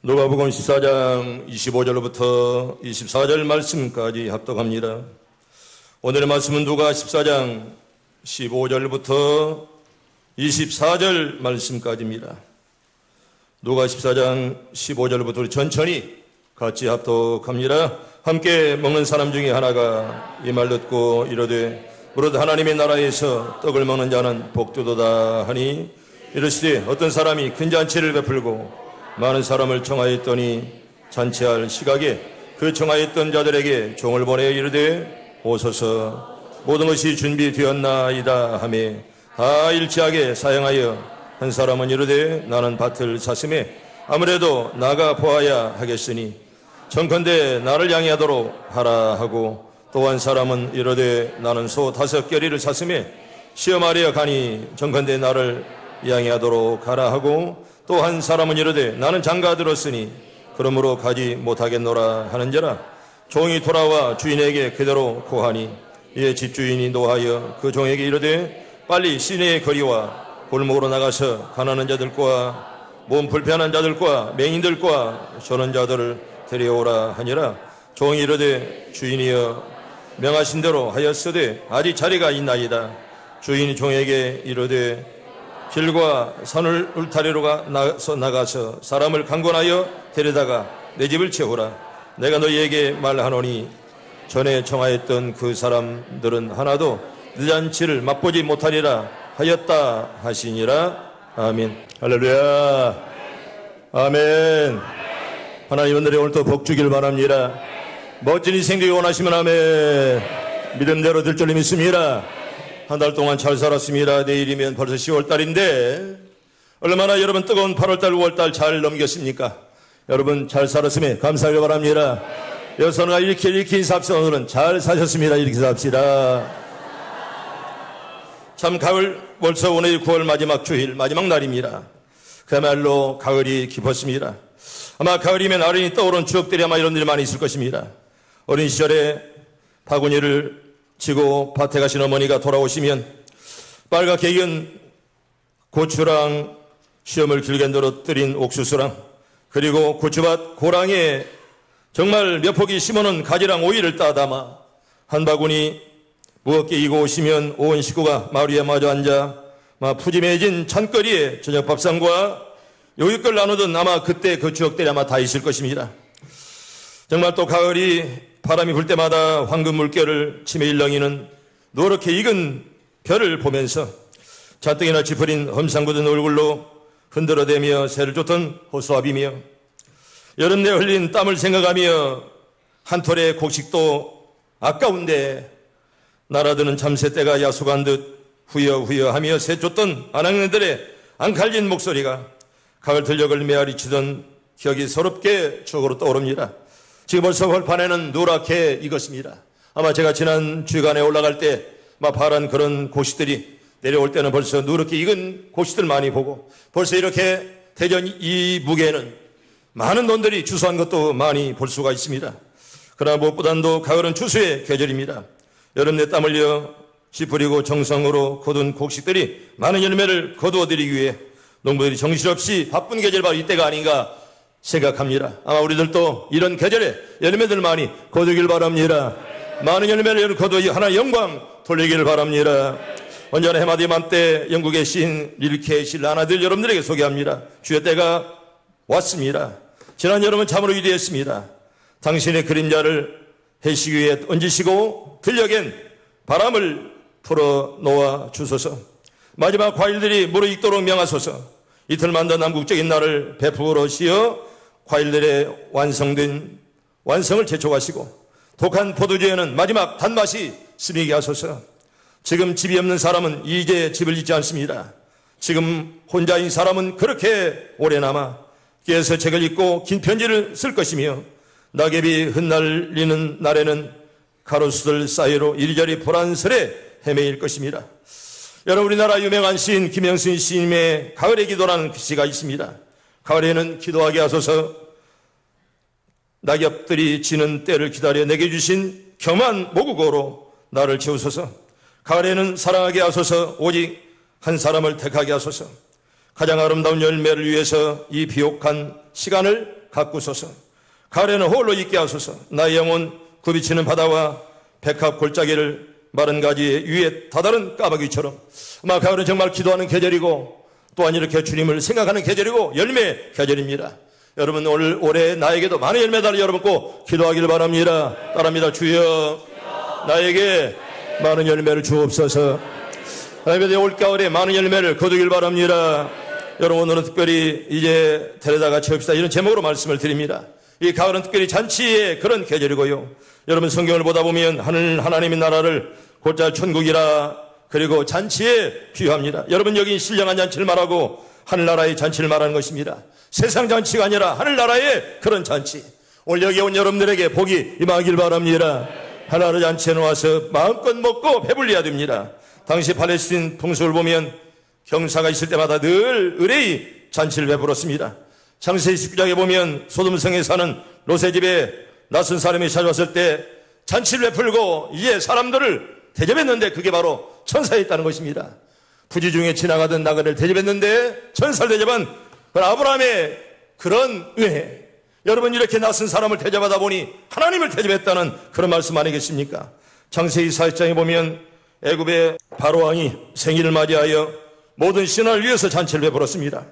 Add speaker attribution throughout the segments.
Speaker 1: 누가복음 14장 25절부터 24절 말씀까지 합독합니다. 오늘의 말씀은 누가 14장 15절부터 24절 말씀까지입니다. 누가 14장 15절부터 우리 천천히 같이 합독합니다. 함께 먹는 사람 중에 하나가 이 말 듣고 이르되 무릇 하나님의 나라에서 떡을 먹는 자는 복되도다 하니 이르시되 어떤 사람이 큰 잔치를 베풀고 많은 사람을 청하였더니 잔치할 시각에 그 청하였던 자들에게 종을 보내 이르되 오소서 모든 것이 준비되었나이다 하며 다 일치하게 사용하여 한 사람은 이르되 나는 밭을 샀음에 아무래도 나가 보아야 하겠으니 청컨대 나를 양해하도록 하라 하고 또 한 사람은 이르되 나는 소 5겨리를 샀음에 시험하려 가니 청컨대 나를 양해하도록 하라 하고 또 한 사람은 이르되 나는 장가 들었으니 그러므로 가지 못하겠노라 하는지라 종이 돌아와 주인에게 그대로 고하니 이에 집주인이 노하여 그 종에게 이르되 빨리 시내의 거리와 골목으로 나가서 가난한 자들과 몸 불편한 자들과 맹인들과 저런 자들을 데려오라 하니라. 종이 이르되 주인이여 명하신 대로 하였으되 아직 자리가 있나이다. 주인이 종에게 이르되 길과 산을 울타리로 나가서 사람을 강권하여 데려다가 내 집을 채우라. 내가 너희에게 말하노니 전에 청하였던 그 사람들은 하나도 네 잔치를 맛보지 못하리라 하였다 하시니라. 아멘. 할렐루야. 아멘. 하나님 오늘의 오늘도 복 주길 바랍니다. 멋진 인생 되기 원하시면 아멘. 믿음대로 될 줄 믿습니다. 한 달 동안 잘 살았습니다. 내일이면 벌써 10월달인데 얼마나 여러분 뜨거운 8월달 5월달 잘 넘겼습니까? 여러분 잘 살았으면 감사하길 바랍니다. 여러분과 이렇게 인사합시다. 오늘은 잘 사셨습니다. 이렇게 인사합시다. 참 가을 벌써 오늘 9월 마지막 주일 마지막 날입니다. 그야말로 가을이 깊었습니다. 아마 가을이면 아련히 떠오른 추억들이 아마 이런 일이 많이 있을 것입니다. 어린 시절에 바구니를 지고 밭에 가신 어머니가 돌아오시면 빨갛게 익은 고추랑 시험을 길게 늘어뜨린 옥수수랑 그리고 고추밭 고랑에 정말 몇 포기 심어놓은 가지랑 오이를 따담아 한 바구니 무겁게 이고 오시면 온 식구가 마을 위에 마주 앉아 푸짐해진 찬거리에 저녁 밥상과 요깃걸 나누던 아마 그때 그 추억들이 아마 다 있을 것입니다. 정말 또 가을이 바람이 불 때마다 황금 물결을 치며 일렁이는 노랗게 익은 별을 보면서 잔뜩이나 찌푸린 험상 굳은 얼굴로 흔들어대며 새를 쫓던 호수아비며 여름 내 흘린 땀을 생각하며 한 톨의 곡식도 아까운데 날아드는 참새떼가 야속한 듯 후여후여하며 새 쫓던 아낙네들의 앙칼진 목소리가 가을 들녘을 메아리치던 기억이 서럽게 추억으로 떠오릅니다. 지금 벌써 벌판에는 노랗게 익었습니다. 아마 제가 지난 주간에 올라갈 때 파란 그런 곡식들이 내려올 때는 벌써 노랗게 익은 곡식들 많이 보고 벌써 이렇게 대전 이 무게는 많은 논들이 추수한 것도 많이 볼 수가 있습니다. 그러나 무엇보다도 가을은 추수의 계절입니다. 여름 내 땀 흘려 씨 뿌리고 정성으로 거둔 곡식들이 많은 열매를 거두어들이기 위해 농부들이 정신없이 바쁜 계절 바로 이때가 아닌가 생각합니다. 아마 우리들도 이런 계절에 열매들 많이 거두길 바랍니다. 많은 열매를 거두어 하나의 영광 돌리기를 바랍니다. 언제나 해마디 맘때 영국의 시인 릴케 신라 아들 여러분들에게 소개합니다. 주의 때가 왔습니다. 지난 여름은 참으로 위대했습니다. 당신의 그림자를 해시기 위해 얹으시고 들녘엔 바람을 풀어 놓아 주소서. 마지막 과일들이 무르익도록 명하소서. 이틀만 더 남국적인 날을 베풀어 씌어 과일들의 완성을 재촉하시고 독한 포도주에는 마지막 단맛이 스미게 하소서. 지금 집이 없는 사람은 이제 집을 짓지 않습니다. 지금 혼자인 사람은 그렇게 오래 남아 깨서 책을 읽고 긴 편지를 쓸 것이며 낙엽이 흩날리는 날에는 가로수들 사이로 이리저리 불안설에 헤매일 것입니다. 여러분 우리나라 유명한 시인 김영순 시인의 가을의 기도라는 시가 있습니다. 가을에는 기도하게 하소서. 낙엽들이 지는 때를 기다려 내게 주신 겸한 모국어로 나를 채우소서. 가을에는 사랑하게 하소서. 오직 한 사람을 택하게 하소서. 가장 아름다운 열매를 위해서 이 비옥한 시간을 가꾸소서. 가을에는 홀로 있게 하소서. 나의 영혼 굽이치는 바다와 백합 골짜기를 마른 가지 위에 다다른 까마귀처럼. 아마 가을은 정말 기도하는 계절이고 또한 이렇게 주님을 생각하는 계절이고 열매 계절입니다. 여러분 올해 나에게도 많은 열매 달리 여러분 꼭 기도하기를 바랍니다. 따라합니다. 주여 나에게 많은 열매를 주옵소서. 하나님의 올가을에 많은 열매를 거두길 바랍니다. 여러분 오늘은 특별히 이제 데려다 같이 합시다 이런 제목으로 말씀을 드립니다. 이 가을은 특별히 잔치의 그런 계절이고요. 여러분 성경을 보다 보면 하나님의 나라를 곧잘 천국이라 그리고 잔치에 비유합니다. 여러분 여기 신령한 잔치를 말하고 하늘나라의 잔치를 말하는 것입니다. 세상 잔치가 아니라 하늘나라의 그런 잔치. 오늘 여기 온 여러분들에게 복이 임하길 바랍니다. 하나님 잔치에 와서 마음껏 먹고 배불려야 됩니다. 당시 팔레스틴 풍습을 보면 경사가 있을 때마다 늘 의뢰의 잔치를 베풀었습니다. 창세기 19장에 보면 소돔성에 사는 롯의 집에 낯선 사람이 찾아왔을 때 잔치를 베풀고 이에 사람들을 대접했는데 그게 바로 천사였다는 것입니다. 부지 중에 지나가던 나그네를 대접했는데 천사를 대접한 아브라함의 그런 은혜. 여러분 이렇게 낯선 사람을 대접하다 보니 하나님을 대접했다는 그런 말씀 아니겠습니까? 창세기 40장에 보면 애굽의 바로왕이 생일을 맞이하여 모든 신하를 위해서 잔치를 베풀었습니다.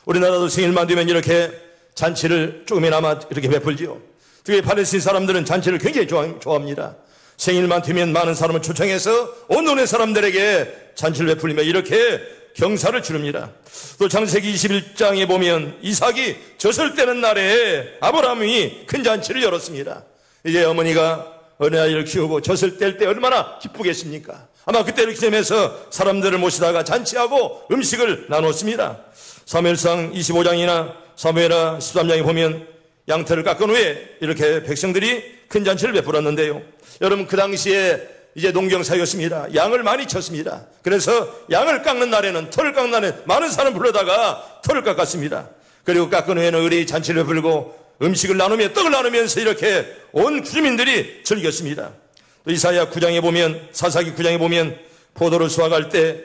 Speaker 1: 우리나라도 생일만 되면 이렇게 잔치를 조금이나마 이렇게 베풀지요. 특히 팔레스틴 사람들은 잔치를 굉장히 좋아합니다. 생일만 되면 많은 사람을 초청해서 온 논의 사람들에게 잔치를 베풀리며 이렇게 경사를 치릅니다. 또 창세기 21장에 보면 이삭이 젖을 떼는 날에 아브라함이 큰 잔치를 열었습니다. 이제 어머니가 어린아이를 키우고 젖을 뗄 때 얼마나 기쁘겠습니까? 아마 그때를 기념해서 사람들을 모시다가 잔치하고 음식을 나눴습니다. 사무엘상 25장이나 사무엘하 13장에 보면 양털을 깎은 후에 이렇게 백성들이 큰 잔치를 베풀었는데요. 여러분 그 당시에 이제 농경사였습니다. 양을 많이 쳤습니다. 그래서 양을 깎는 날에는 털을 깎는 날에 많은 사람 불러다가 털을 깎았습니다. 그리고 깎은 후에는 의리 잔치를 베풀고 음식을 나누며 떡을 나누면서 이렇게 온 주민들이 즐겼습니다. 또 이사야 9장에 보면 사사기 9장에 보면 포도를 수확할 때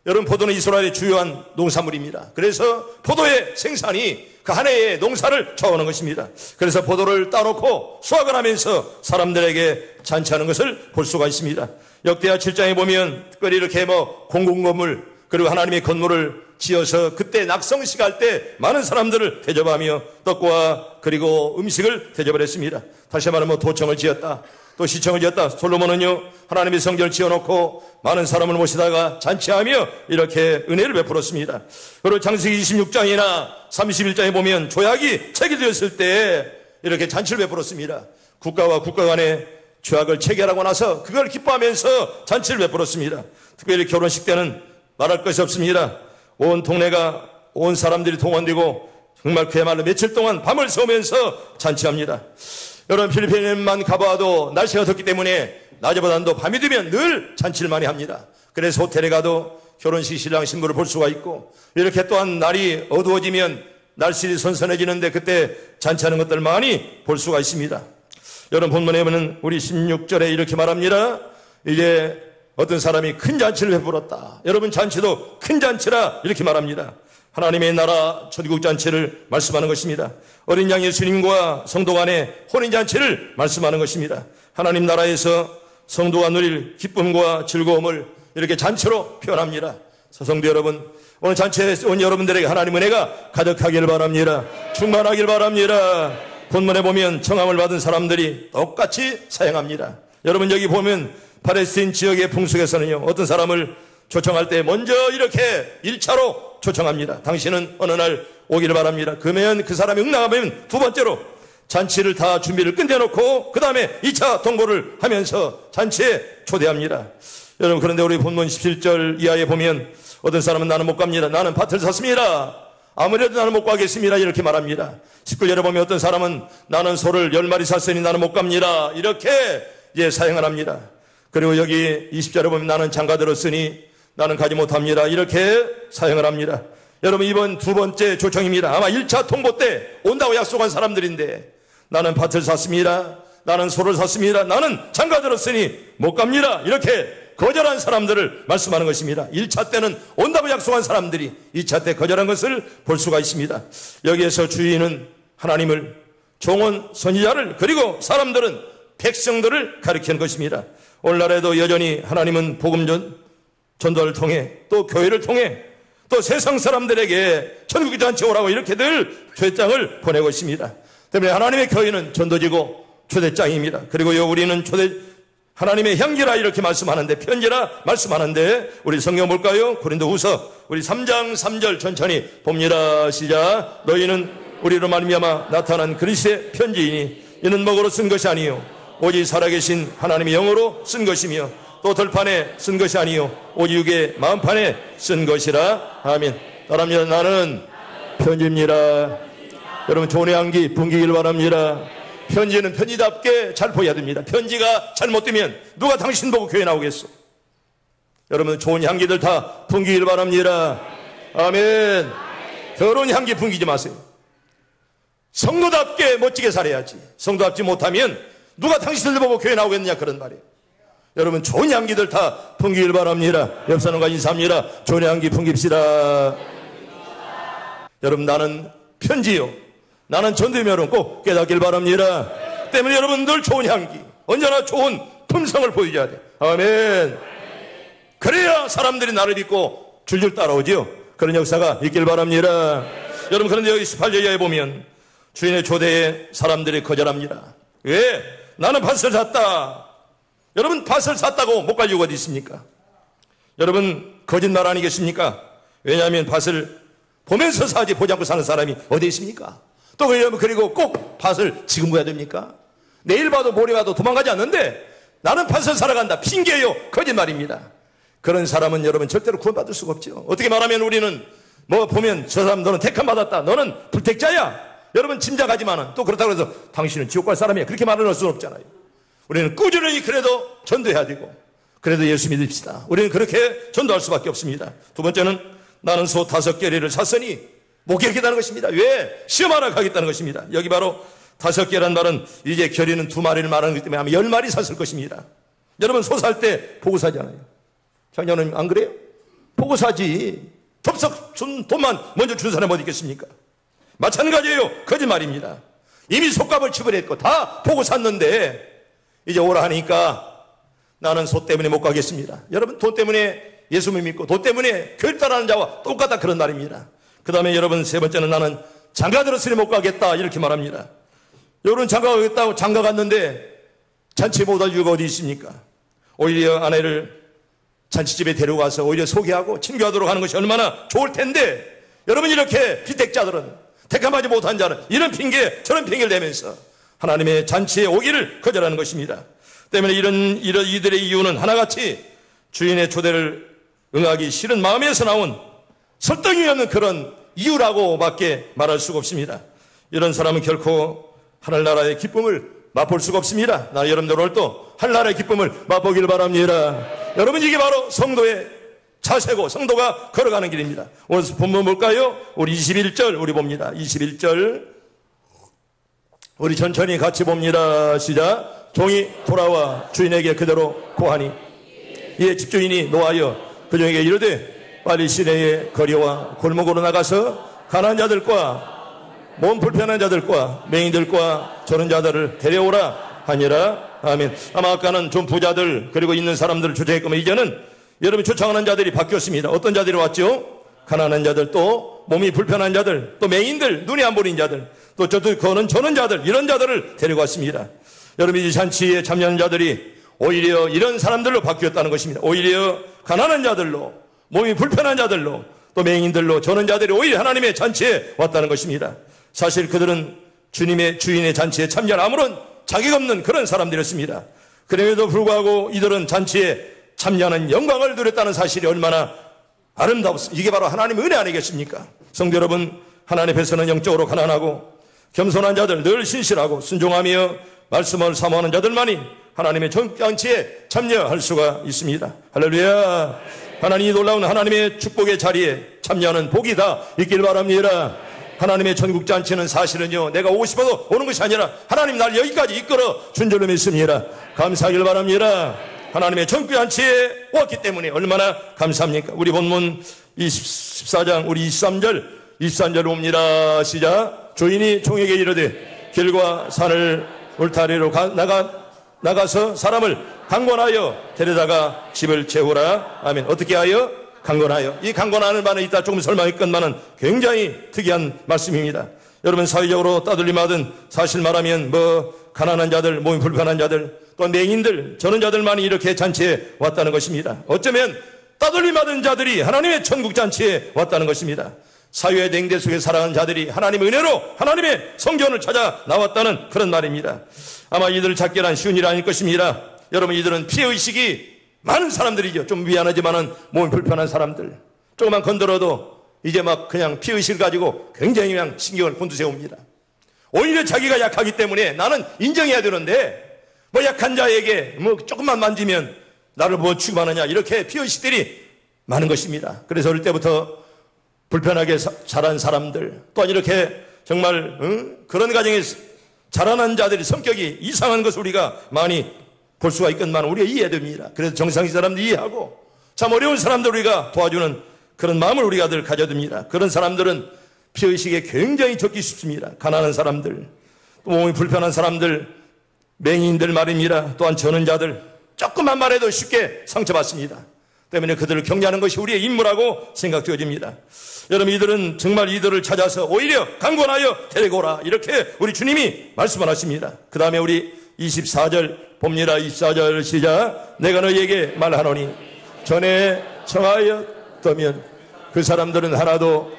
Speaker 1: 여러분 포도는 이스라엘의 주요한 농산물입니다. 그래서 포도의 생산이 그 한 해의 농사를 좌우하는 것입니다. 그래서 포도를 따놓고 수확을 하면서 사람들에게 잔치하는 것을 볼 수가 있습니다. 역대하 7장에 보면 특별히 이렇게 공공건물 그리고 하나님의 건물을 지어서 그때 낙성식 할 때 많은 사람들을 대접하며 떡과 그리고 음식을 대접을 했습니다. 다시 말하면 도청을 지었다. 또 시청을 지었다. 솔로몬은요 하나님의 성전을 지어놓고 많은 사람을 모시다가 잔치하며 이렇게 은혜를 베풀었습니다. 그리고 창세기 26장이나 31장에 보면 조약이 체결되었을 때 이렇게 잔치를 베풀었습니다. 국가와 국가 간의 조약을 체결하고 나서 그걸 기뻐하면서 잔치를 베풀었습니다. 특별히 결혼식 때는 말할 것이 없습니다. 온 동네가 온 사람들이 동원되고 정말 그야말로 며칠 동안 밤을 새우면서 잔치합니다. 여러분 필리핀만 가봐도 날씨가 덥기 때문에 낮에보다도 밤이 되면 늘 잔치를 많이 합니다. 그래서 호텔에 가도 결혼식 신랑 신부를 볼 수가 있고 이렇게 또한 날이 어두워지면 날씨가 선선해지는데 그때 잔치하는 것들 많이 볼 수가 있습니다. 여러분 본문에 보면 우리 16절에 이렇게 말합니다. 이제 어떤 사람이 큰 잔치를 베풀었다. 여러분 잔치도 큰 잔치라 이렇게 말합니다. 하나님의 나라 천국잔치를 말씀하는 것입니다. 어린 양 예수님과 성도 간의 혼인잔치를 말씀하는 것입니다. 하나님 나라에서 성도가 누릴 기쁨과 즐거움을 이렇게 잔치로 표현합니다. 성도 여러분 오늘 잔치에 온 여러분들에게 하나님 은혜가 가득하길 바랍니다. 충만하길 바랍니다. 본문에 보면 청함을 받은 사람들이 똑같이 사용합니다. 여러분 여기 보면 팔레스틴 지역의 풍속에서는요 어떤 사람을 초청할 때 먼저 이렇게 1차로 초청합니다. 당신은 어느 날 오기를 바랍니다. 그러면 그 사람이 응답하면 두 번째로 잔치를 다 준비를 끝내놓고 그 다음에 2차 통보를 하면서 잔치에 초대합니다. 여러분 그런데 우리 본문 17절 이하에 보면 어떤 사람은 나는 못 갑니다. 나는 밭을 샀습니다. 아무래도 나는 못 가겠습니다. 이렇게 말합니다. 19절에 보면 어떤 사람은 나는 소를 10마리 샀으니 나는 못 갑니다. 이렇게 이제 사용을 합니다. 그리고 여기 20절에 보면 나는 장가 들었으니 나는 가지 못합니다. 이렇게 사용을 합니다. 여러분 이번 두 번째 초청입니다. 아마 1차 통보 때 온다고 약속한 사람들인데 나는 밭을 샀습니다. 나는 소를 샀습니다. 나는 장가 들었으니 못 갑니다. 이렇게 거절한 사람들을 말씀하는 것입니다. 1차 때는 온다고 약속한 사람들이 2차 때 거절한 것을 볼 수가 있습니다. 여기에서 주인은 하나님을, 종은 선지자를, 그리고 사람들은 백성들을 가리키는 것입니다. 오늘날에도 여전히 하나님은 복음 전도를 통해, 또 교회를 통해, 또 세상 사람들에게 천국잔치 오라고 이렇게 늘 초대장을 보내고 있습니다. 때문에 하나님의 교회는 전도지고 초대장입니다. 그리고요, 우리는 하나님의 향기라 이렇게 말씀하는데, 편지라 말씀하는데, 우리 성경 볼까요? 고린도후서 우리 3장 3절 천천히 봅니다. 시작. 너희는 우리로 말미암아 나타난 그리스도의 편지이니 이는 먹으로 쓴 것이 아니요 오직 살아계신 하나님의 영으로 쓴 것이며 또 들판에 쓴 것이 아니요 오직 육의 마음판에 쓴 것이라. 아멘. 따라합니다. 나는 편지입니다. 여러분, 좋은 향기 풍기길 바랍니다. 편지는 편지답게 잘 보여야 됩니다. 편지가 잘못되면 누가 당신 보고 교회 나오겠어? 여러분, 좋은 향기들 다 풍기길 바랍니다. 아멘. 더러운 향기 풍기지 마세요. 성도답게 멋지게 살아야지. 성도답지 못하면 누가 당신들 보고 교회 나오겠느냐, 그런 말이에요. 여러분, 좋은 향기들 다 풍기길 바랍니다. 옆 사람과 인사합니다. 좋은 향기 풍깁시다. 여러분, 나는 편지요, 나는 전도이며 여러분 꼭 깨닫길 바랍니다. 때문에 여러분 늘 좋은 향기, 언제나 좋은 품성을 보여줘야 돼. 아멘. 그래야 사람들이 나를 믿고 줄줄 따라오지요. 그런 역사가 있길 바랍니다. 여러분, 그런데 여기 18절에 보면 주인의 초대에 사람들이 거절합니다. 왜? 나는 밭을 샀다. 여러분, 밭을 샀다고 못 갈 이유가 어디 있습니까? 여러분, 거짓말 아니겠습니까? 왜냐하면 밭을 보면서 사지 보지 않고 사는 사람이 어디 있습니까? 또 그리고 꼭 밭을 지금 봐야 됩니까? 내일 봐도 모레 봐도 도망가지 않는데 나는 밭을 사러 간다. 핑계요. 거짓말입니다. 그런 사람은 여러분 절대로 구원받을 수가 없죠. 어떻게 말하면 우리는 보면 저 사람 너는 택함 받았다, 너는 불택자야, 여러분 짐작하지만은 또 그렇다고 해서 당신은 지옥 갈 사람이야, 그렇게 말할 수는 없잖아요. 우리는 꾸준히 그래도 전도해야 되고, 그래도 예수 믿읍시다. 우리는 그렇게 전도할 수밖에 없습니다. 두 번째는 나는 소 5개를 샀으니 목격이라는 것입니다. 왜? 시험하러 가겠다는 것입니다. 여기 바로 5개란 말은 이제 결의는 2마리를 말하는 것이기 때문에 아마 10마리 샀을 것입니다. 여러분, 소 살 때 보고 사잖아요. 장녀님 안 그래요? 보고 사지. 덥석 준 돈만 먼저 준 사람이 어디 있겠습니까? 마찬가지예요. 거짓말입니다. 이미 속값을 지불했고 다 보고 샀는데 이제 오라 하니까 나는 소 때문에 못 가겠습니다. 여러분, 돈 때문에 예수 믿고 돈 때문에 교회 따라하는 자와 똑같다, 그런 말입니다. 그 다음에 여러분, 세 번째는 나는 장가 들었으니 못 가겠다, 이렇게 말합니다. 여러분, 장가 가겠다고 장가 갔는데 잔치 못 할 이유가 어디 있습니까? 오히려 아내를 잔치집에 데려가서 오히려 소개하고 친교하도록 하는 것이 얼마나 좋을 텐데, 여러분, 이렇게 비택자들은, 택함하지 못한 자는 이런 핑계 저런 핑계를 대면서 하나님의 잔치에 오기를 거절하는 것입니다. 때문에 이들의 이유는 하나같이 주인의 초대를 응하기 싫은 마음에서 나온 설득이 없는 그런 이유라고밖에 말할 수가 없습니다. 이런 사람은 결코 하늘나라의 기쁨을 맛볼 수가 없습니다. 나 여러분들 오늘도 하늘나라의 기쁨을 맛보길 바랍니다. 여러분, 이게 바로 성도의 자세고 성도가 걸어가는 길입니다. 오늘 본문 볼까요? 우리 21절 우리 봅니다. 21절 우리 천천히 같이 봅니다. 시작. 종이 돌아와 주인에게 그대로 고하니 이에 집주인이 노하여 그 종에게 이르되 빨리 시내의 거리와 골목으로 나가서 가난한 자들과 몸 불편한 자들과 맹인들과 저런 자들을 데려오라 하니라. 아멘. 아마 아까는 좀 부자들 그리고 있는 사람들을 초청했고, 이제는 여러분 초청하는 자들이 바뀌었습니다. 어떤 자들이 왔죠? 가난한 자들, 또 몸이 불편한 자들, 또 맹인들, 눈이 안 보이는 자들, 또 저는 자들, 이런 자들을 데려왔습니다. 여러분, 이 잔치에 참여하는 자들이 오히려 이런 사람들로 바뀌었다는 것입니다. 오히려 가난한 자들로, 몸이 불편한 자들로, 또 맹인들로, 저는 자들이 오히려 하나님의 잔치에 왔다는 것입니다. 사실 그들은 주인의 잔치에 참여할 아무런 자격 없는 그런 사람들이었습니다. 그럼에도 불구하고 이들은 잔치에 참여하는 영광을 누렸다는 사실이 얼마나 아름다웠습니까? 이게 바로 하나님의 은혜 아니겠습니까? 성도 여러분, 하나님 앞에서는 영적으로 가난하고 겸손한 자들, 늘 신실하고 순종하며 말씀을 사모하는 자들만이 하나님의 전장치에 참여할 수가 있습니다. 할렐루야. 하나님이 놀라운 하나님의 축복의 자리에 참여하는 복이 다 있길 바랍니다. 하나님의 전국잔치는 사실은요, 내가 오고 싶어도 오는 것이 아니라 하나님 날 여기까지 이끌어 준 줄로 믿습니다. 감사하길 바랍니다. 하나님의 전국잔치에 왔기 때문에 얼마나 감사합니까? 우리 본문 14장 우리 23절 봅니다. 시작. 주인이 종에게 이르되 길과 산을 울타리로 나가서 사람을 강권하여 데려다가 집을 채우라. 아멘. 어떻게 하여? 강권하여. 이 강권하는 바는 이따 조금 설명했건만은 굉장히 특이한 말씀입니다. 여러분, 사회적으로 따돌림 받은, 사실 말하면 가난한 자들, 몸이 불편한 자들, 또 맹인들, 저런 자들만이 이렇게 잔치에 왔다는 것입니다. 어쩌면 따돌림 받은 자들이 하나님의 천국 잔치에 왔다는 것입니다. 사회의 냉대 속에 살아가는 자들이 하나님의 은혜로 하나님의 성전을 찾아 나왔다는 그런 말입니다. 아마 이들을 찾기란 쉬운 일이 아닐 것입니다. 여러분, 이들은 피해의식이 많은 사람들이죠. 좀 미안하지만은 몸이 불편한 사람들, 조금만 건드려도 이제 막 그냥 피해의식을 가지고 굉장히 그냥 신경을 곤두세웁니다. 오히려 자기가 약하기 때문에 나는 인정해야 되는데 약한 자에게 조금만 만지면 나를 취급하느냐, 이렇게 피해의식들이 많은 것입니다. 그래서 어릴 때부터 불편하게 자란 사람들, 또한 이렇게 정말 그런 가정에 자라난 자들의 성격이 이상한 것을 우리가 많이 볼 수가 있건만 우리가 이해해야 됩니다. 그래서 정상인 사람들 이해하고 참 어려운 사람들 우리가 도와주는 그런 마음을 우리가 늘 가져둡니다. 그런 사람들은 피해의식에 굉장히 적기 쉽습니다. 가난한 사람들, 또 몸이 불편한 사람들, 맹인들 말입니다. 또한 저는 자들, 조금만 말해도 쉽게 상처받습니다. 때문에 그들을 격려하는 것이 우리의 임무라고 생각되어집니다. 여러분, 이들은 정말 이들을 찾아서 오히려 강권하여 데리고 오라, 이렇게 우리 주님이 말씀을 하십니다. 그 다음에 우리 24절 봅니다. 24절 시작. 내가 너희에게 말하노니 전에 청하였다면 그 사람들은 하나도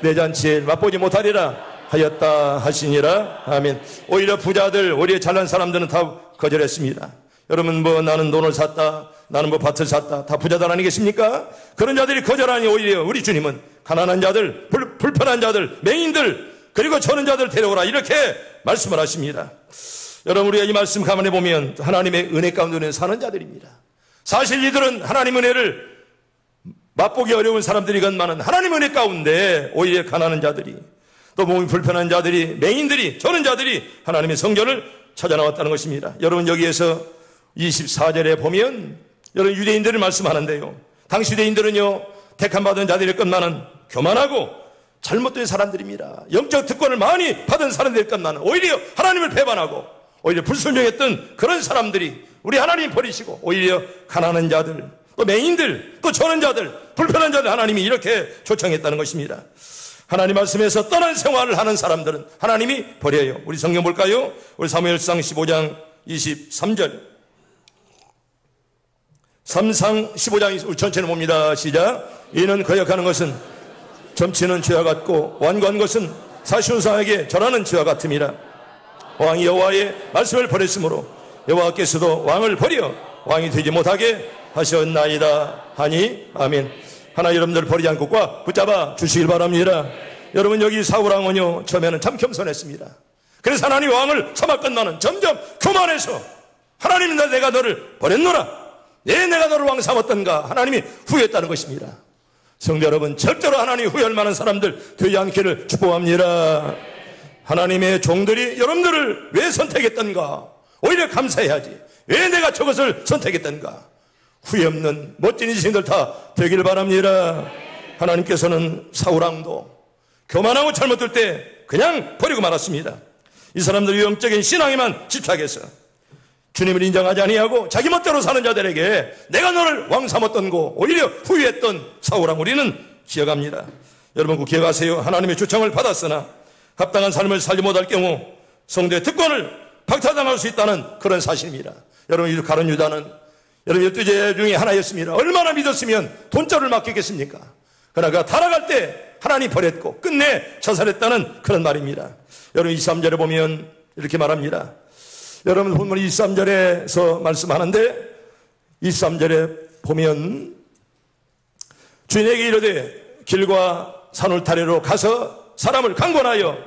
Speaker 1: 내 잔치에 맛보지 못하리라 하였다 하시니라. 아멘. 오히려 부자들, 오히려 잘난 사람들은 다 거절했습니다. 여러분, 나는 돈을 샀다, 나는 밭을 샀다, 다 부자들 아니겠습니까? 그런 자들이 거절하니 오히려 우리 주님은 가난한 자들, 불편한 자들, 맹인들, 그리고 저는 자들 데려오라, 이렇게 말씀을 하십니다. 여러분, 우리가 이 말씀 가만히 보면 하나님의 은혜 가운데 사는 자들입니다. 사실 이들은 하나님 은혜를 맛보기 어려운 사람들이건만은 하나님 은혜 가운데 오히려 가난한 자들이, 또 몸이 불편한 자들이, 맹인들이, 저는 자들이 하나님의 성전을 찾아 나왔다는 것입니다. 여러분, 여기에서 24절에 보면 여러분 유대인들을 말씀하는데요, 당시 유대인들은요 택함받은 자들이었건만은 교만하고 잘못된 사람들입니다. 영적 특권을 많이 받은 사람들이었건만은 오히려 하나님을 배반하고 오히려 불순종했던 그런 사람들이 우리 하나님 버리시고 오히려 가난한 자들, 또 맹인들, 또 저는 자들, 불편한 자들 하나님이 이렇게 초청했다는 것입니다. 하나님 말씀에서 떠난 생활을 하는 사람들은 하나님이 버려요. 우리 성경 볼까요? 우리 사무엘상 15장 23절. 3상 15장 우리 전체는 봅니다. 시작. 이는 거역하는 것은 점치는 죄와 같고 완고한 것은 사시온상에게 절하는 죄와 같음이라. 왕이 여호와의 말씀을 버렸으므로 여호와께서도 왕을 버려 왕이 되지 못하게 하셨나이다 하니. 아멘. 하나 여러분들 버리지 않고 꽉 붙잡아 주시길 바랍니다. 여러분, 여기 사울왕은요 처음에는 참 겸손했습니다. 그래서 하나님 왕을 삼았건만은 점점 교만해서 하나님, 내가 너를 버렸노라, 내가 너를 왕 삼았던가, 하나님이 후회했다는 것입니다. 성도 여러분, 절대로 하나님 후회할 만한 사람들 되지 않기를 축복합니다. 하나님의 종들이 여러분들을 왜 선택했던가, 오히려 감사해야지. 왜 내가 저것을 선택했던가, 후회 없는 멋진 인생들 다 되기를 바랍니다. 하나님께서는 사울왕도 교만하고 잘못될 때 그냥 버리고 말았습니다. 이 사람들 영적인 신앙에만 집착해서 주님을 인정하지 아니하고 자기 멋대로 사는 자들에게 내가 너를 왕 삼았던 거 오히려 후회했던 사울왕 우리는 기억합니다. 여러분, 그 기억하세요. 하나님의 초청을 받았으나 합당한 삶을 살지 못할 경우 성도의 특권을 박탈당할 수 있다는 그런 사실입니다. 여러분, 가룟 유다는 여러분 12제 중에 하나였습니다. 얼마나 믿었으면 돈자를 맡기겠습니까? 그러나 그가 타락할 때 하나님 버렸고 끝내 자살했다는 그런 말입니다. 여러분, 23절에 보면 이렇게 말합니다. 여러분, 본문 23절에서 말씀하는데 23절에 보면 주인에게 이르되 길과 산울타리로 가서 사람을 강권하여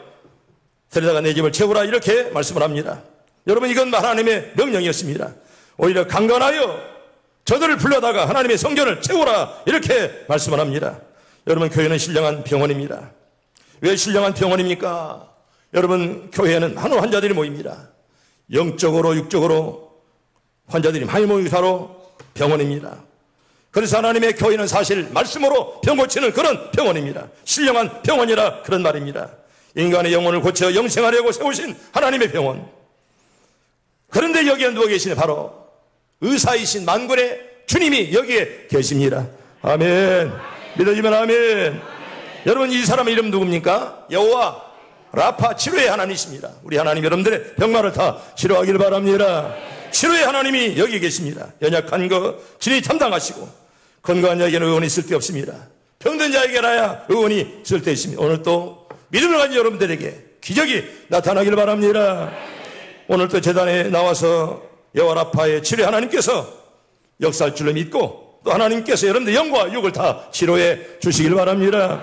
Speaker 1: 데려다가 내 집을 채우라, 이렇게 말씀을 합니다. 여러분, 이건 하나님의 명령이었습니다. 오히려 강권하여 저들을 불러다가 하나님의 성전을 채우라, 이렇게 말씀을 합니다. 여러분, 교회는 신령한 병원입니다. 왜 신령한 병원입니까? 여러분, 교회에는 많은 환자들이 모입니다. 영적으로 육적으로 환자들이 많이 모이는 바로 병원입니다. 그래서 하나님의 교회는 사실 말씀으로 병 고치는 그런 병원입니다. 신령한 병원이라 그런 말입니다. 인간의 영혼을 고쳐 영생하려고 세우신 하나님의 병원. 그런데 여기에 누워 계시네. 바로 의사이신 만군의 주님이 여기에 계십니다. 아멘. 믿어지면 아멘. 여러분, 이 사람의 이름 누굽니까? 여호와 라파, 치료의 하나님이십니다. 우리 하나님 여러분들의 병마를 다 치료하길 바랍니다. 치료의 하나님이 여기 계십니다. 연약한 거 진히 담당하시고 건강한 자에게는 의원이 쓸데없습니다. 병든 자에게라야 의원이 쓸데있습니다. 오늘 또 믿음을 가진 여러분들에게 기적이 나타나길 바랍니다. 오늘 또 재단에 나와서 여호와 라파의 치료 하나님께서 역사할 줄로 믿고 또 하나님께서 여러분들 영과 육을 다 치료해 주시길 바랍니다.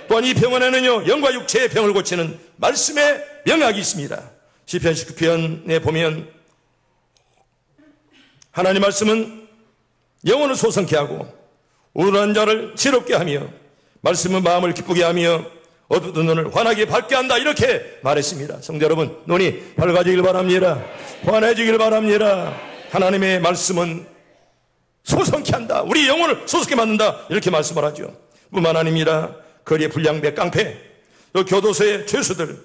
Speaker 1: 또한 이 병원에는요, 영과 육체의 병을 고치는 말씀의 명약이 있습니다. 시편 19편에 보면 하나님 말씀은 영혼을 소성케 하고 우울한 자를 지롭게 하며 말씀은 마음을 기쁘게 하며 어두운 눈을 환하게 밝게 한다, 이렇게 말했습니다. 성도 여러분, 눈이 밝아지길 바랍니다. 환해지길 바랍니다. 하나님의 말씀은 소성케 한다, 우리 영혼을 소성케 만든다, 이렇게 말씀을 하죠. 뿐만 아닙니다. 거리의 불량배, 깡패, 또 교도소의 죄수들,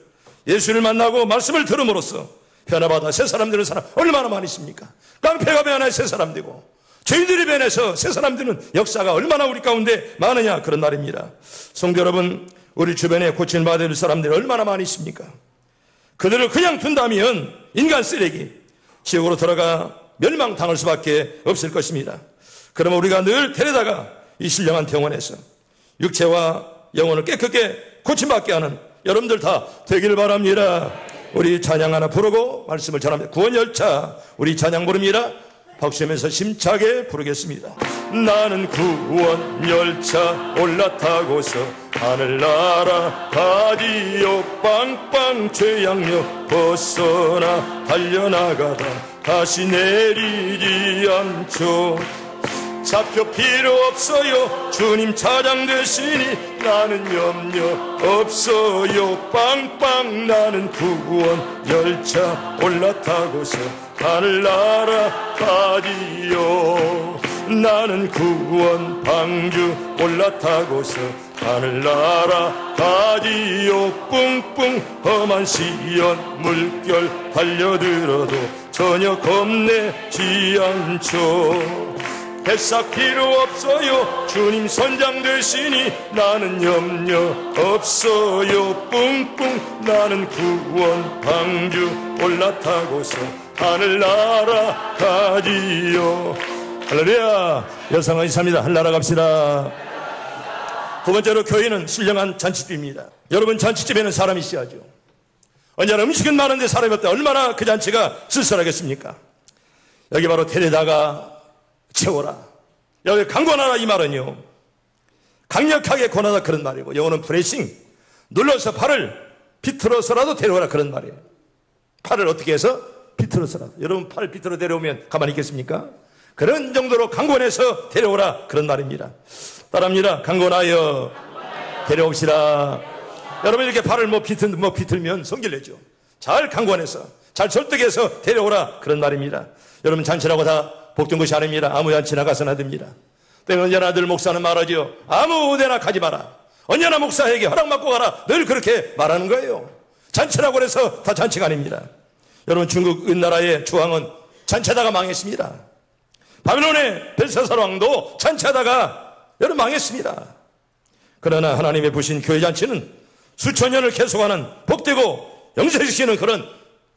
Speaker 1: 예수를 만나고 말씀을 들음으로써 변화받아 새 사람 되는 사람 얼마나 많이 있습니까? 깡패가 변해 새 사람 되고 죄인들이 변해서 새 사람 되는 역사가 얼마나 우리 가운데 많으냐, 그런 날입니다. 성도 여러분, 우리 주변에 고침을 받아야 될 사람들이 얼마나 많이 있습니까? 그들을 그냥 둔다면 인간 쓰레기, 지옥으로 들어가 멸망당할 수밖에 없을 것입니다. 그러면 우리가 늘 데려다가 이 신령한 병원에서 육체와 영혼을 깨끗게 고침받게 하는 여러분들 다 되기를 바랍니다. 우리 찬양 하나 부르고 말씀을 전합니다. 구원열차, 우리 찬양 부릅니다. 박수하면서 심차게 부르겠습니다. 나는 구원열차 올라타고서 하늘나라 가디요 빵빵 죄악력 벗어나 달려나가다 다시 내리지 않죠. 좌표 필요 없어요. 주님 차장 되시니 나는 염려 없어요. 빵빵 나는 구원 열차 올라타고서 하늘나라 가디요. 나는 구원 방주 올라타고서 하늘나라 가디요. 뿡뿡 험한 시연 물결 달려들어도 전혀 겁내지 않죠. 뱃삭 필요 없어요. 주님 선장 되시니 나는 염려 없어요. 뿡뿡 나는 구원 방주 올라타고서 하늘나라 가지요. 할렐루야. 여상하이 삽니다. 하늘나라 갑시다. 두 번째로, 교회는 신령한 잔치집입니다. 여러분, 잔치집에는 사람이 있어야죠. 언제나 음식은 많은데 사람이 없다. 얼마나 그 잔치가 쓸쓸하겠습니까? 여기 바로 데려다가 채워라, 여기 강권하라, 이 말은요, 강력하게 권하다, 그런 말이고, 영어는 프레싱, 눌러서 팔을 비틀어서라도 데려오라, 그런 말이에요. 팔을 어떻게 해서? 비틀어서라도. 여러분, 팔을 비틀어 데려오면 가만히 있겠습니까? 그런 정도로 강권해서 데려오라, 그런 말입니다. 따라합니다. 강권하여 데려옵시다. 여러분, 이렇게 팔을 비틀면 성질내죠. 잘 강권해서, 잘 설득해서 데려오라, 그런 말입니다. 여러분, 잔치라고 다 복된 것이 아닙니다. 아무 잔치나 가서는 안 됩니다. 때는 언제나 늘 목사는 말하죠. 아무 데나 가지 마라. 언제나 목사에게 허락받고 가라. 늘 그렇게 말하는 거예요. 잔치라고 해서 다 잔치가 아닙니다. 여러분, 중국 은나라의 주왕은 잔치하다가 망했습니다. 바벨론의 벨사살 왕도 잔치하다가 여러분 망했습니다. 그러나 하나님의 부신 교회 잔치는 수천 년을 계속하는 복되고 영생시키는 그런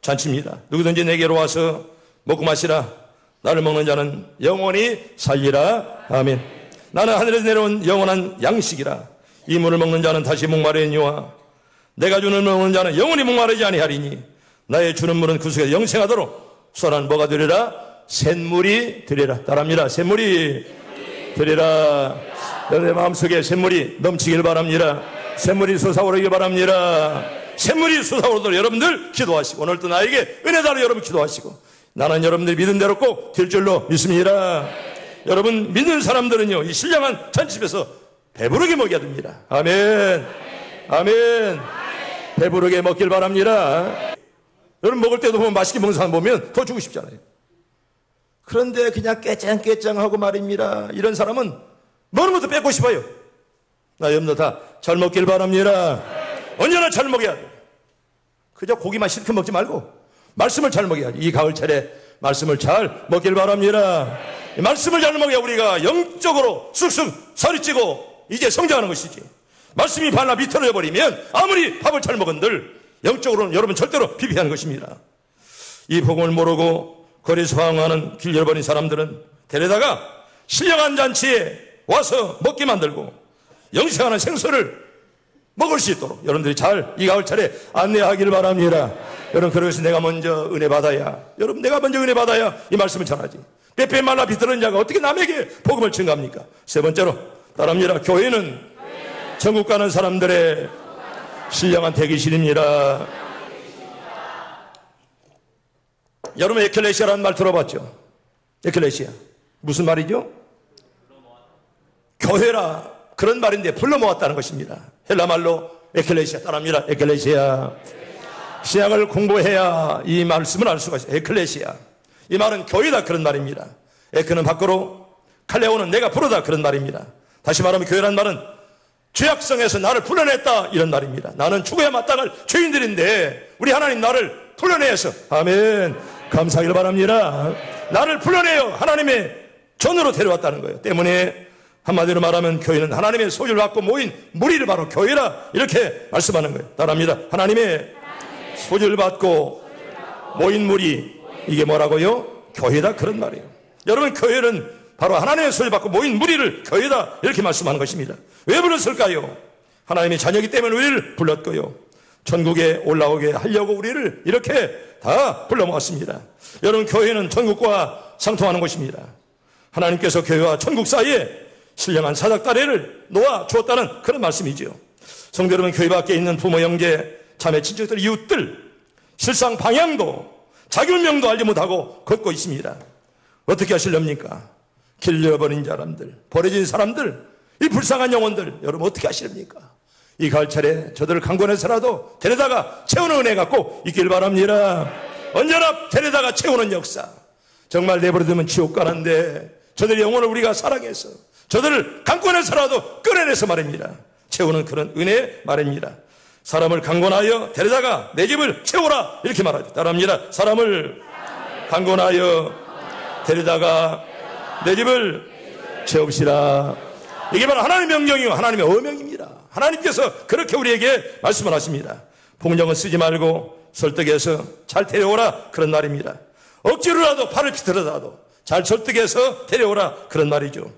Speaker 1: 잔치입니다. 누구든지 내게로 와서 먹고 마시라. 나를 먹는 자는 영원히 살리라. 아멘. 나는 하늘에서 내려온 영원한 양식이라. 이 물을 먹는 자는 다시 목마르니와 내가 주는 물을 먹는 자는 영원히 목마르지 아니하리니 나의 주는 물은 그 속에 영생하도록 수원한 뭐가 되리라? 샘물이 되리라. 따라합니다. 샘물이 되리라. 여러분의 마음속에 샘물이 넘치길 바랍니다. 샘물이 솟아오르길 바랍니다. 샘물이 솟아오르도록 여러분들 기도하시고, 오늘도 나에게 은혜 달라 여러분 기도하시고, 나는 여러분들이 믿은 대로 꼭 될 줄로 믿습니다. 여러분, 믿는 사람들은요, 이 신령한 잔치집에서 배부르게 먹여야 됩니다. 아멘. 아멘. 배부르게 먹길 바랍니다. 여러분, 먹을 때도 보면 맛있게 먹는 사람 보면 더 주고 싶잖아요. 그런데 그냥 깨짱깨짱하고 말입니다. 이런 사람은 먹는 것도 뺏고 싶어요. 나 여러분들 다 잘 먹길 바랍니다. 언제나 잘 먹여야 돼. 그저 고기만 실컷 먹지 말고 말씀을 잘 먹여야지. 이 가을철에 말씀을 잘 먹길 바랍니다. 이 말씀을 잘 먹여야 우리가 영적으로 쑥쑥 살이 찌고 이제 성장하는 것이지. 말씀이 발라 비틀어져 버리면 아무리 밥을 잘 먹은들 영적으로는 여러분 절대로 피폐하는 것입니다. 이 복음을 모르고 거리에서 방황하는 길 잃어버린 사람들은 데려다가 신령한 잔치에 와서 먹게 만들고 영생하는 생수를 먹을 수 있도록 여러분들이 잘 이 가을철에 안내하길 바랍니다. 여러분, 그래서 내가 먼저 은혜 받아야, 여러분 내가 먼저 은혜 받아야 이 말씀을 전하지. 빼빼 말라 비틀은 자가 어떻게 남에게 복음을 증가합니까? 세 번째로 따라합니다. 교회는 천국 가는 사람들의 신령한 대기실입니다. 여러분, 에클레시아라는 말 들어봤죠? 에클레시아 무슨 말이죠? 교회라 그런 말인데 불러 모았다는 것입니다. 헬라 말로 에클레시아. 따라합니다. 에클레시아. 신약을 공부해야 이 말씀을 알 수가 있어요. 에클레시아. 이 말은 교회다 그런 말입니다. 에크는 밖으로, 칼레오는 내가 부르다 그런 말입니다. 다시 말하면 교회란 말은 죄악성에서 나를 풀어냈다 이런 말입니다. 나는 죽어야 마땅할 죄인들인데 우리 하나님 나를 풀어내서, 아멘, 감사하기를 바랍니다. 나를 풀어내어 하나님의 전으로 데려왔다는 거예요. 때문에 한마디로 말하면 교회는 하나님의 소유를 받고 모인 무리를 바로 교회라 이렇게 말씀하는 거예요. 따라합니다. 하나님의 소유를 받고 모인 무리, 이게 뭐라고요? 교회다 그런 말이에요. 여러분, 교회는 바로 하나님의 소유를 받고 모인 무리를 교회다 이렇게 말씀하는 것입니다. 왜 불렀을까요? 하나님의 자녀이기 때문에 우리를 불렀고요, 천국에 올라오게 하려고 우리를 이렇게 다 불러 모았습니다. 여러분, 교회는 천국과 상통하는 것입니다. 하나님께서 교회와 천국 사이에 신령한 사닥다리를 놓아 주었다는 그런 말씀이지요. 성도 여러분, 교회 밖에 있는 부모, 형제, 자매, 친척들, 이웃들 실상 방향도 자기 운명도 알지 못하고 걷고 있습니다. 어떻게 하시렵니까? 길 잃어버린 사람들, 버려진 사람들, 이 불쌍한 영혼들 여러분 어떻게 하시렵니까? 이 가을철에 저들을 강권해서라도 데려다가 채우는 은혜가 꼭 있길 바랍니다. 언제나 데려다가 채우는 역사. 정말 내버려두면 지옥 가는데 저들의 영혼을 우리가 사랑해서 저들을 강권해서라도 끌어내서 말입니다. 채우는 그런 은혜 말입니다. 사람을 강권하여 데려다가 내 집을 채우라 이렇게 말하죠. 따라합니다. 사람을 강권하여 데려다가 내 집을 채웁시라. 이게 바로 하나님의 명령이고 하나님의 어명입니다. 하나님께서 그렇게 우리에게 말씀을 하십니다. 폭력은 쓰지 말고 설득해서 잘 데려오라 그런 말입니다. 억지로라도 팔을 비틀어라도 잘 설득해서 데려오라 그런 말이죠.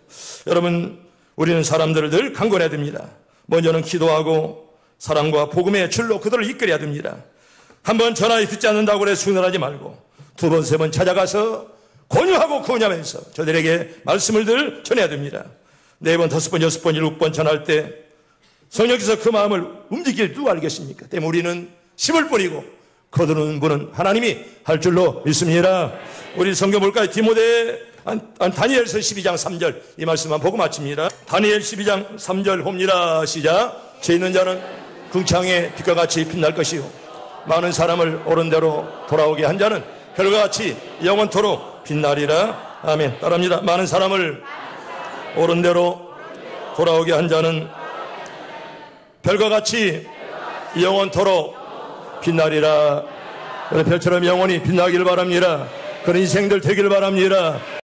Speaker 1: 여러분, 우리는 사람들을 늘 강권해야 됩니다. 먼저는 기도하고 사랑과 복음의 줄로 그들을 이끌어야 됩니다. 한번 전화에 듣지 않는다고 해서 순응하지 말고 두 번, 세 번 찾아가서 권유하고 구원하면서 저들에게 말씀을 늘 전해야 됩니다. 네 번, 다섯 번, 여섯 번, 일곱 번 전할 때 성령께서 그 마음을 움직일 누가 알겠습니까? 때문에 우리는 심을 뿌리고 거두는 분은 하나님이 할 줄로 믿습니다. 우리 성경 볼까요? 다니엘서 12장 3절 이 말씀만 보고 마칩니다. 다니엘 12장 3절 봅니다. 시작. 죄 있는 자는 궁창의 빛과 같이 빛날 것이요 많은 사람을 옳은 대로 돌아오게 한 자는 별과 같이 영원토록 빛나리라. 아멘. 따라합니다. 많은 사람을 옳은 대로 돌아오게 한 자는 별과 같이 영원토록 빛나리라. 별처럼 영원히 빛나길 바랍니다. 그런 인생들 되길 바랍니다.